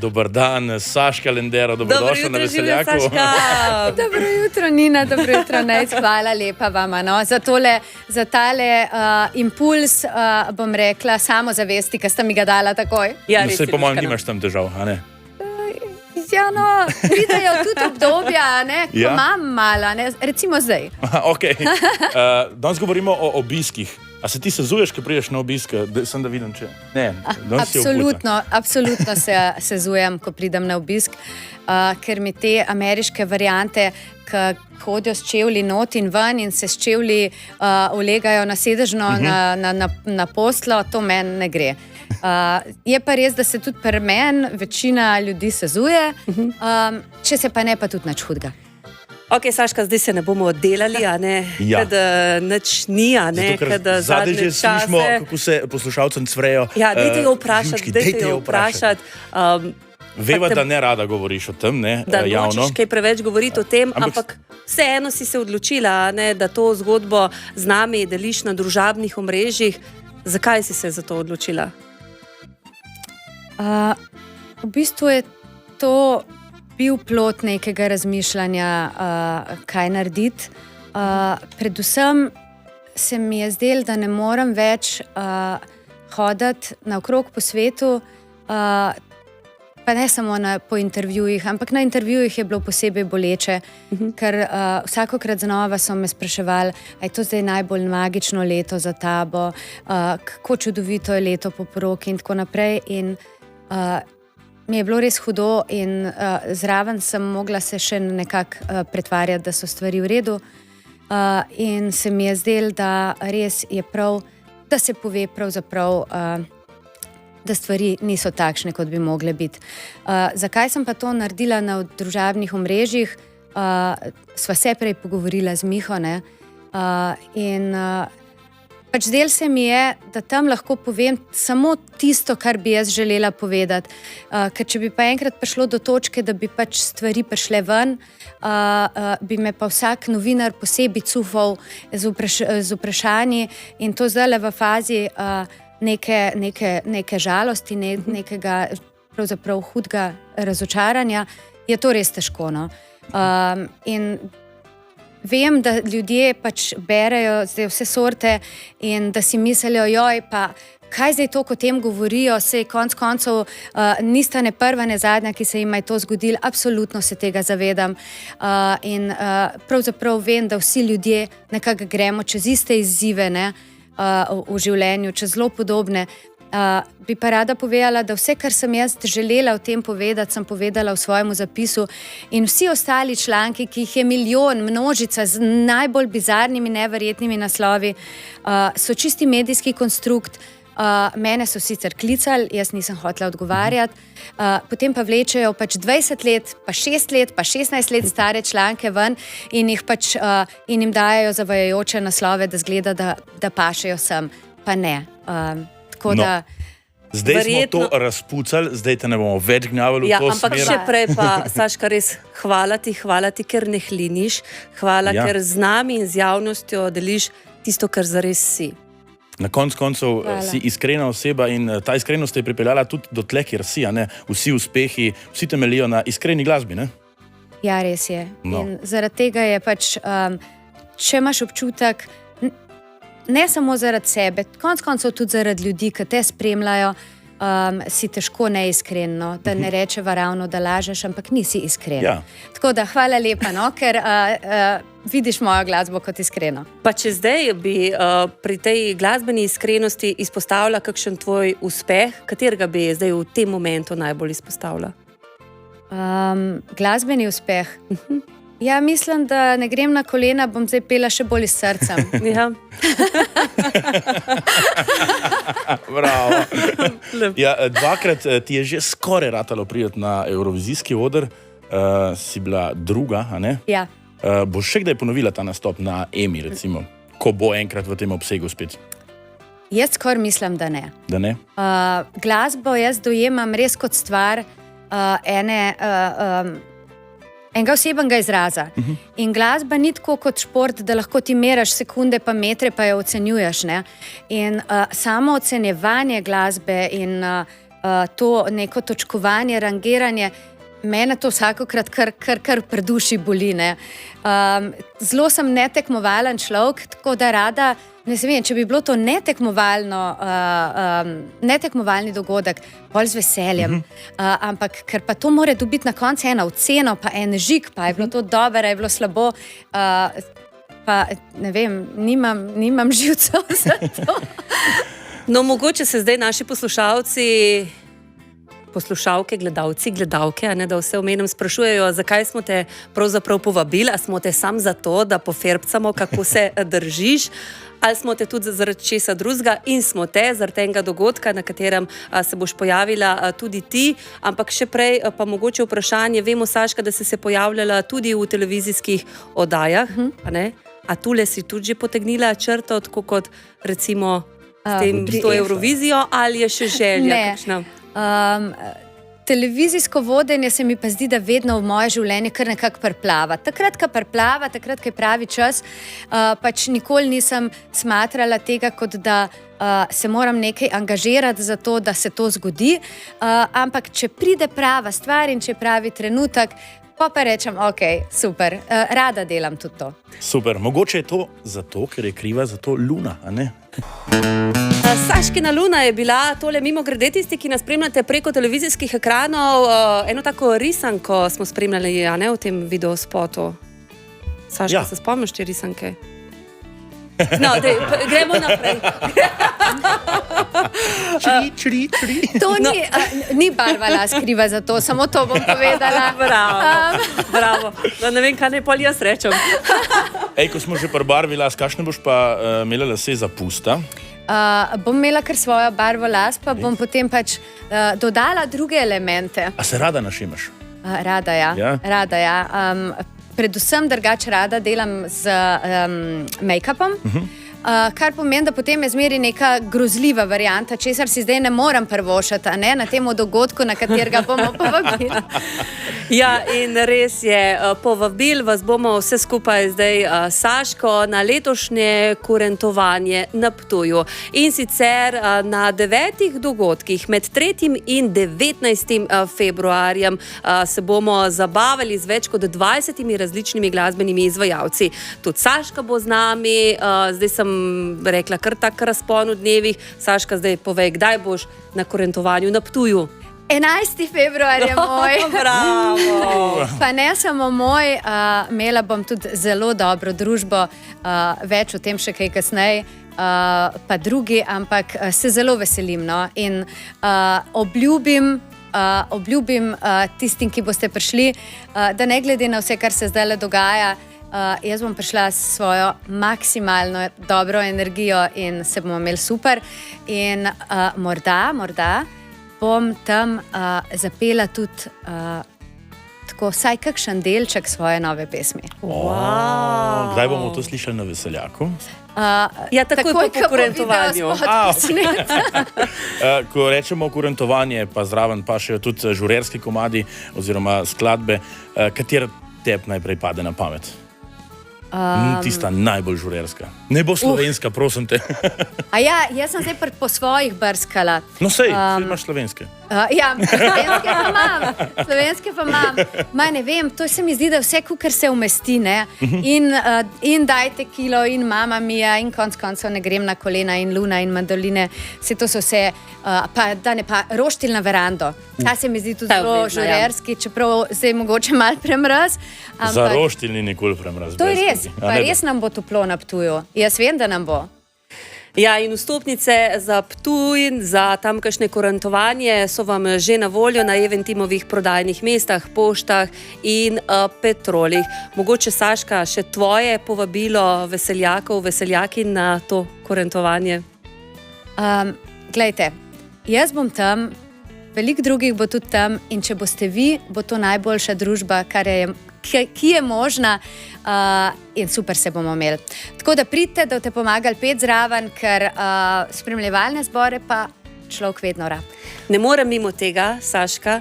Dobar dan, Saška Lendero, dobrodošla na Veseljaku. Dobro jutro, Nina, dobro jutro, Nejc, hvala lepa vama za tale impuls, bom rekla, samozavesti, ki ste mi ga dala takoj. Ja, no, sej po mojem nimaš tam težav, a ne? Ja, no, pridejo tudi obdobja, ne, ko imam malo, ne, recimo zdaj. Ok, danes govorimo o obiskih. A se ti sezuješ, ko prideš na obisk? Sem da vidim, če... Ne, absolutno se sezujem, ko pridem na obisk, ker mi te ameriške variante, ki hodijo s čevlji not in ven in se s čevlji ulegajo na sedežno, na poslo, to meni ne gre. Je pa res, da se tudi pri meni večina ljudi sezuje, če se pa ne, pa tudi nič hudega. Ok, Saška, zdaj se ne bomo oddelali, a ne, kada nič ni, a ne, kada zadnje čase. Zadnje že slišimo, kako se poslušalcem cvrejo. Ja, dajte jo vprašati, Veva, da ne rada govoriš o tem, ne, da javno. Da nočeš kaj preveč govoriti o tem, ampak vseeno si se odločila, ne, da to zgodbo z nami deliš na družabnih omrežjih. Zakaj si se za to odločila? V bistvu je to bil plod nekega razmišljanja, kaj narediti. Predvsem se mi je zdelo, da ne morem več hoditi naokrog po svetu, pa ne samo po intervjujih, ampak na intervjujih je bilo posebej boleče, ker vsakokrat znova so me spraševali, a je to zdaj najbolj magično leto za tabo, kako čudovito je leto po poroki in tako naprej. In mi je bilo res hudo in zraven sem mogla se še nekako pretvarjati, da so stvari v redu. In se mi je zdelo, da res je prav, da se pove pravzaprav, da stvari niso takšne, kot bi mogle biti. Zakaj sem pa to naredila na družabnih omrežjih? Sva se prej pogovorila z Miho, ne? In pač zdelo se mi je, da tam lahko povem samo tisto, kar bi jaz želela povedati. Ker če bi pa enkrat prišlo do točke, da bi pač stvari prišle ven, bi me pa vsak novinar posebej cufal z vprašanji in to zdajle v fazi neke žalosti, nekega pravzaprav hudega razočaranja, je to res težko, no. In vem, da ljudje pač berejo zdaj vse sorte in da si mislijo, joj, pa kaj zdaj to, ko tem govorijo, sej konc koncev nista ne prva, ne zadnja, ki se jim je to zgodilo, absolutno se tega zavedam. In pravzaprav vem, da vsi ljudje nekako gremo čez iste izzive, ne, v življenju, čez zelo podobne. Bi pa rada povedala, da vse, kar sem jaz želela o tem povedati, sem povedala v svojemu zapisu in vsi ostali članki, ki jih je milijon, množica z najbolj bizarnimi, neverjetnimi naslovi, so čisti medijski konstrukt. Mene so sicer klicali, jaz nisem hotela odgovarjati, potem pa vlečejo pač 20 let, pa 6 let, pa 16 let stare članke ven in jih pač in jim dajajo zavajajoče naslove, da zgleda, da pašejo sem, pa ne. Zdaj smo to razpucali, zdaj te ne bomo več gnjavili v to smer. Ampak še prej pa, Saška, res hvala ti, ker ne hliniš, hvala, ker z nami in z javnostjo deliš tisto, kar zares si. Na koncev si iskrena oseba in ta iskrenost te je pripeljala tudi do tle, kjer si, a ne? Vsi uspehi, vsi temeljijo na iskreni glasbi, ne? Ja, res je. In zaradi tega je pač, če imaš občutek, ne samo zaradi sebe, konec koncev tudi zaradi ljudi, ki te spremljajo, si težko neiskreno, da ne rečeva ravno, da lažeš, ampak nisi iskren. Ja. Tako da hvala lepa, no, ker vidiš mojo glasbo kot iskreno. Pa če zdaj bi pri tej glasbeni iskrenosti izpostavila kakšen tvoj uspeh, katerega bi zdaj v tem momentu najbolj izpostavila? Glasbeni uspeh? Ja, mislim, da ne grem na kolena, bom zdaj pela še bolj iz srcem. Ja. Bravo. Ja, dvakrat ti je že skoraj ratalo priti na Evrovizijski oder, si bila druga, a ne? Ja. Boš še kdaj ponovila ta nastop na Emi, recimo, ko bo enkrat v tem obsegu spet? Jaz skoraj mislim, da ne. Da ne? Glasbo jaz dojemam res kot stvar enega osebnega izraza. In glasba ni tako kot šport, da lahko ti meraš sekunde pa metre, pa jo ocenjuješ, ne. In samo ocenjevanje glasbe in to neko točkovanje, rangiranje, mene to vsakokrat kar preduši boli. Zelo sem netekmovalen človek, tako da rada, ne vem, če bi bilo to netekmovalni dogodek, bolj z veseljem. Ampak ker pa to mora dobiti na koncu eno oceno, pa en žig, pa je bilo to dobro, je bilo slabo, pa ne vem, nimam živcev za to. No, mogoče se zdaj naši poslušalke, gledalke, ne, da vse omenim, sprašujejo, zakaj smo te pravzaprav povabili, a smo te sam zato, da poferbcamo, kako se držiš, ali smo te tudi zaradi česa drugega in smo te zaradi tega dogodka, na katerem se boš pojavila tudi ti, ampak še prej pa mogoče vprašanje, vemo, Saška, da si se pojavljala tudi v televizijskih oddajah, a tule si tudi že potegnila črto, tako kot recimo s to Eurovizijo, ali je še želja kakšna? Televizijsko vodenje se mi pa zdi, da vedno v moje življenje kar nekako priplava. Takrat, ko priplava, takrat, ko je pravi čas, pač nikoli nisem smatrala tega, kot da se moram nekaj angažirati za to, da se to zgodi, ampak če pride prava stvar in če je pravi trenutek, pa rečem, ok, super, rada delam tudi to. Super, mogoče je to zato, ker je kriva za to Luna, a ne? Saškina Luna je bila tole mimogrede, tisti, ki nas spremljate preko televizijskih ekranov, eno tako risanko smo spremljali, a ne, v tem videospotu. Saška, se spomniš te risanke? No, gremo naprej. Čri. To ni barva las kriva za to, samo to bom povedala. Bravo. No, ne vem, kaj naj pol jaz rečem. Ko smo že pri barvi las, kakšne boš pa imela lase za pusta? Bom imela kar svojo barvo las, pa bom potem pač dodala druge elemente. A se rada našimaš? Rada, ja. Predvsem drugače rada delam z make-upom, kar pomeni, da potem je zmeri neka grozljiva varianta, česar si zdaj ne morem prvošati, na tem dogodku, na katerega bomo povabili. Ja, in res je, povabili vas bomo vse skupaj zdaj, Saško, na letošnje kurentovanje na Ptuju. In sicer na 9 dogodkih med 3. in 19. februarjem se bomo zabavali z več kot 20 različnimi glasbenimi izvajalci. Tudi Saška bo z nami, zdaj sem rekla kar tak razpon v dnevih. Saška, zdaj povej, kdaj boš na kurentovanju na Ptuju? 11. februar je moj. Bravo. Pa ne samo moj, imela bom tudi zelo dobro družbo, več o tem še kaj kasneje, pa drugi, ampak se zelo veselim, no? In obljubim tistim, ki boste prišli, da ne glede na vse, kar se zdaj dogaja, jaz bom prišla s svojo maksimalno dobro energijo in se bomo imeli super. In morda bom tam zapela tudi tako vsaj kakšen delček svoje nove pesmi. Wow. Kdaj bomo to slišali na Veseljaku? Ja, takoj po kurentovanju. Ko rečemo kurentovanje, pa zraven pa še tudi žurerski komadi oziroma skladbe, katera tebi najprej pade na pamet? Tista najbolj žurerska. Ne bo slovenska, prosim te. Jaz sem zdaj po svojih brskala. No sej, imaš slovenske. Ja, slovenske pa imam. Ne vem, to se mi zdi, da vse, kar se umesti, ne? In dajte kilo, in Mama Mia, in konc koncev ne grem na kolena, in Luna, in mandoline. Vse to so vse, pa roštilj na verando. Ta se mi zdi tudi zelo žurerski, čeprav zdaj mogoče malo premraz. Za roštilj ni nikoli premraz. To je res, pa res nam bo toplo na Ptuju. Jaz vem, da nam bo. Ja, in vstopnice za Ptuj, za tamkajšnje kurentovanje so vam že na voljo na Eventimovih prodajnih mestah, poštah in Petrolih. Mogoče, Saška, še tvoje povabilo veseljakov, veseljakin na to kurentovanje? Glejte, jaz bom tam, veliko drugih bo tudi tam, in če boste vi, bo to najboljša družba, ki je možna, in super se bomo imeli. Tako da pridite, da te pomagali pet zraven, ker spremljevalne zbore pa človek vedno rab. Ne morem mimo tega, Saška,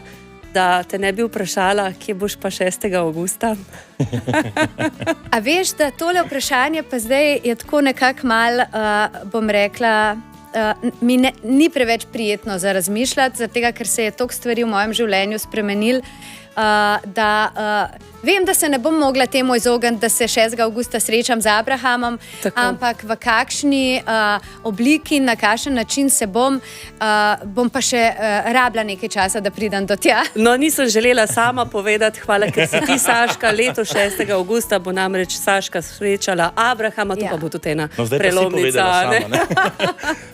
da te ne bi vprašala, kje boš pa 6. avgusta? A veš, da tole vprašanje pa zdaj je tako nekako mal, bom rekla, mi ni preveč prijetno za razmišljati, zaradi tega, ker se je toliko stvari v mojem življenju spremenil, da vem, da se ne bom mogla temu izogniti, da se 6. avgusta srečam z Abrahamom, ampak v kakšni obliki, na kakšen način se bom pa še rabila nekaj časa, da pridem do tja. No, nisem želela sama povedati, hvala, ker si ti, Saška. Leto 6. avgusta bo namreč Saška srečala Abrahama, to pa bo tudi ena prelomnica.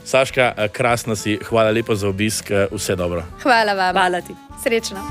Saška, krasna si, hvala lepa za obisk, vse dobro. Hvala vam. Hvala ti. Srečno.